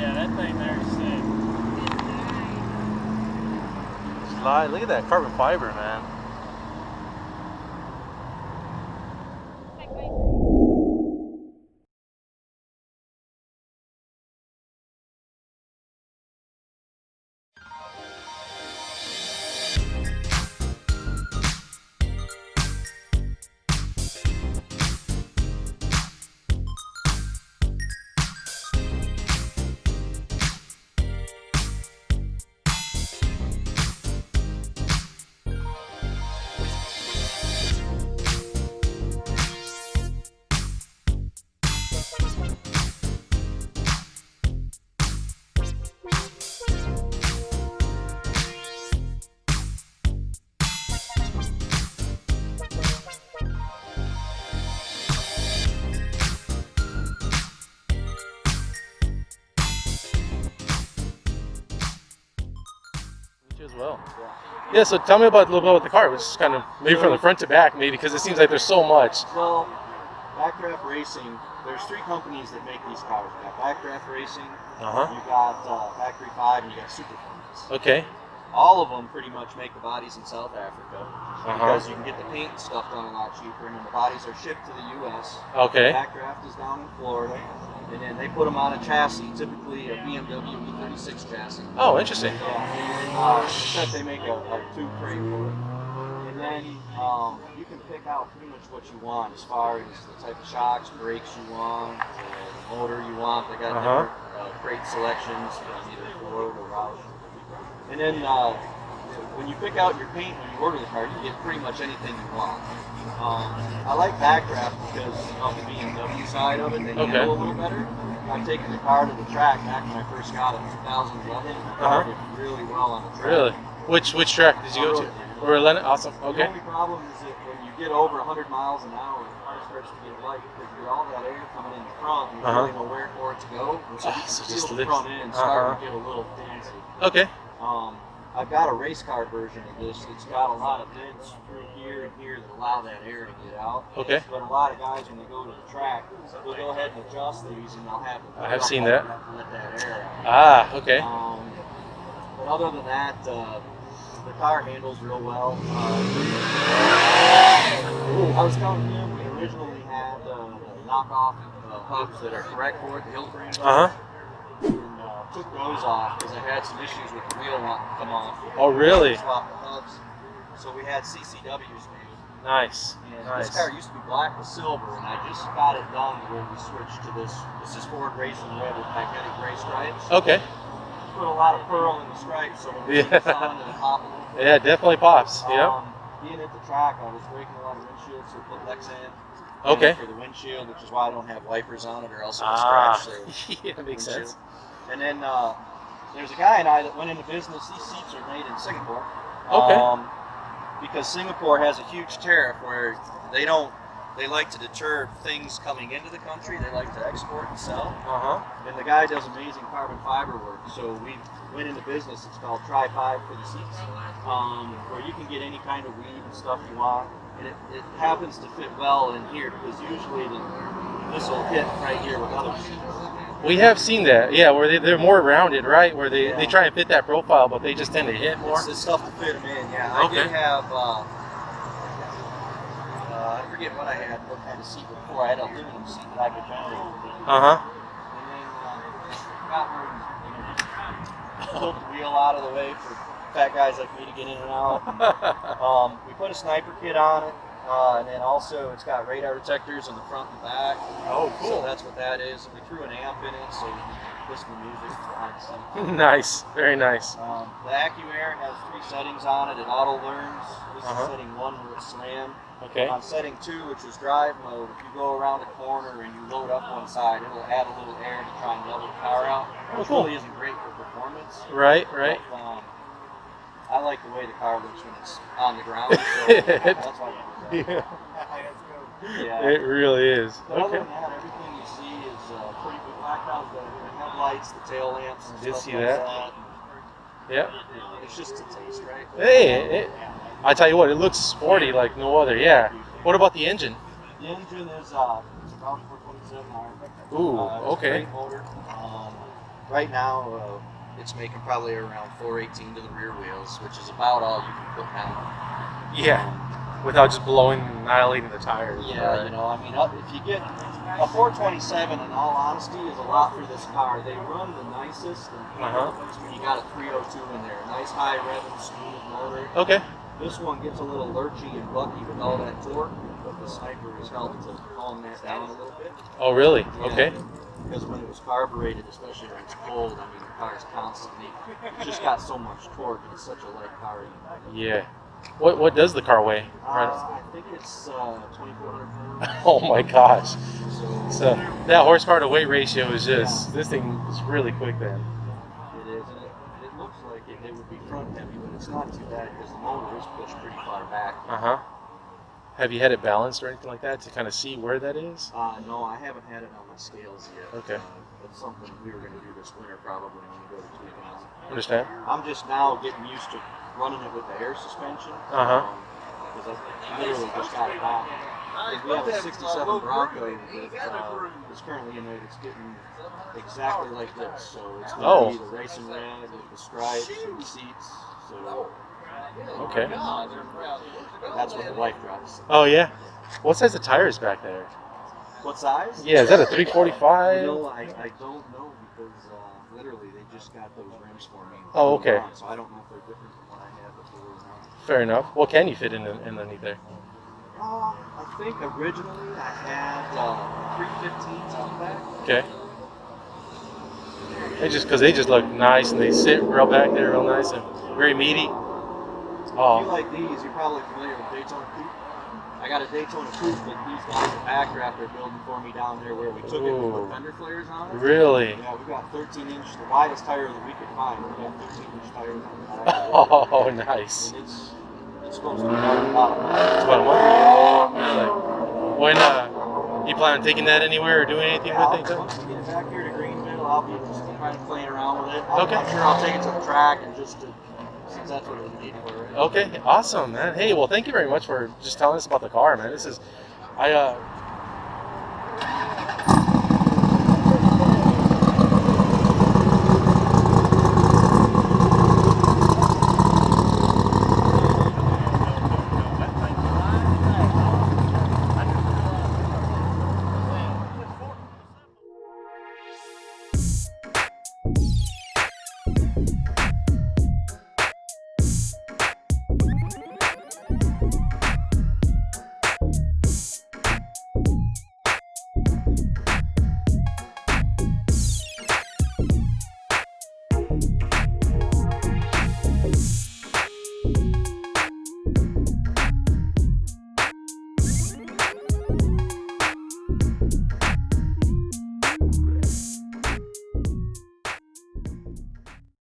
Yeah, that thing there's sick. Slide. Look at that carbon fiber, man. As well. Yeah, so tell me about a little bit about the car, which is kind of maybe from the front to back, maybe because it seems like there's so much. Well, Backdraft Racing, there's 3 companies that make these cars. You got Backdraft Racing, you got Factory 5, and you got Superformance. Okay. All of them pretty much make the bodies in South Africa because you can get the paint and stuff done a lot cheaper, and then the bodies are shipped to the U.S. Okay. Backdraft is down in Florida, and then they put them on a chassis, typically a BMW E36 chassis. Oh, interesting. Yeah. Except they make a tube frame for it. And then you can pick out pretty much what you want as far as the type of shocks, brakes you want, the motor you want. They got different crate selections from either Ford or Roush. And then when you pick out your paint when you order the car, you get pretty much anything you want. I like Backdraft because of the BMW side of it. They handle a little better. I've taken the car to the track back when I first got it in 2011. The car did really well on the track. Really? Which track did you go to? Orlando? Awesome. Okay. The only problem is that when you get over 100 miles an hour, the car starts to get light because you get all that air coming in the front and you really know where for it to go. And so you can feel the front end start to get a little fancy. Okay. I've got a race car version of this. It's got a lot of vents through here and here that allow that air to get out. Okay. But a lot of guys, when they go to the track, they'll go ahead and adjust these, and they'll have. I have seen that. Let that air out. Ah, okay. But other than that, the car handles real well. I was telling him we originally had knockoff hubs that are correct for it, the hill frames. Took those off because I had some issues with the wheel wanting to come off. Oh, really? Swapped the hubs. So we had CCWs made. Nice. And this car used to be black with silver, and I just got it done where we switched to this. This is Ford Racing Red with magnetic gray stripes. Okay. Put a lot of pearl in the stripes so when it's on and pop a little bit. Yeah, it definitely pops. Being at the track, I was breaking a lot of windshields, so I put Lexan for the windshield, which is why I don't have wipers on it, or else it would scratch the yeah, makes windshield. sense. And then there's a guy and I that went into business. These seats are made in Singapore. Okay. Because Singapore has a huge tariff where they like to deter things coming into the country. They like to export and sell. And the guy does amazing carbon fiber work. So we went into business. It's called Try 5 for the seats, where you can get any kind of weave and stuff you want. And it happens to fit well in here because usually this will hit right here with other seats. We have seen that, yeah, where they're more rounded, right? Where they try and fit that profile, but they just tend to hit more. It's tough to fit them in, yeah. I did have, I forget what I had, what kind of seat before. I had an aluminum seat that I could bend over. And then got where tilt the wheel out of the way for fat guys like me to get in and out. We put a sniper kit on it. And then also it's got radar detectors in the front and back. Oh, cool. So that's what that is. And we threw an amp in it so you can listen to music behind the seat. Nice, very nice. The AccuAir has 3 settings on it. It auto learns. This is setting 1 where it's slam. Okay. On setting 2, which is drive mode, if you go around a corner and you load up one side, it'll add a little air to try and level the car out. Which really isn't great for performance. Right. But, I like the way the car looks when it's on the ground. So that's why it really is. But other than that, everything you see is pretty good. Blacked out the headlights, the tail lamps, and stuff like that. Yeah. It's just a taste, right? Hey, I tell you what, it looks sporty like no other. Yeah. What about the engine? The engine is it's about 427 iron. Ooh, okay. Great motor. right now, it's making probably around 418 to the rear wheels, which is about all you can put down. Yeah. Without just blowing and annihilating the tires. Yeah, you know, I mean, if you get a 427, in all honesty, is a lot for this car. They run the nicest, and when you got a 302 in there, nice high revving, smooth motor. Okay. This one gets a little lurchy and bucky with all that torque, but the Sniper has helped to calm that down a little bit. Oh, really? Yeah, Okay. Because when it was carbureted, especially when it's cold, I mean, the car's constantly, it's just got so much torque, and it's such a light car. Yeah. What does the car weigh? I think it's 2,400 pounds. Oh my gosh. So that horsepower to weight ratio is just, this thing is really quick then. it is, and it looks like it would be front heavy, but it's not too bad because the motor is pushed pretty far back. Have you had it balanced or anything like that to kind of see where that is? No, I haven't had it on my scales yet. Okay. That's something we were going to do this winter probably when we go to Cleveland. Understand? I'm just now getting used to running it with the air suspension. Because I literally just got it back. We have a 67 Bronco that is currently in there that's getting exactly like this. So it's going to be the racing red with the stripes and the seats. So okay. That's what the wife drives. Oh yeah. What size of tires back there? What size? Yeah, is that a 345? You know, I don't know because literally they just got those rims for me. Oh, okay. So I don't know if they're different from what I had before or not. Fair enough. What can you fit in underneath there? I think originally I had 315s on the back. Okay. Because they just look nice and they sit real back there, real nice and very meaty. If you like these, you're probably familiar with Daytona Coupe. I got a Daytona Coupe that these guys at Backdraft are building for me down there where we took it and put fender flares on it. Really? Yeah, we got 13-inch, the widest tire that we could find. We got 13-inch tires on the back. Oh, nice. And it's supposed to be about a month. It's about a month? Really? When, you plan on taking that anywhere or doing anything with it? Once we get it back here to Greenville, I'll be just kind of playing around with it. Okay. I'm sure I'll take it to the track and just since that's what it's made for, right? Okay, awesome, man. Hey, well, thank you very much for just telling us about the car, man. This is,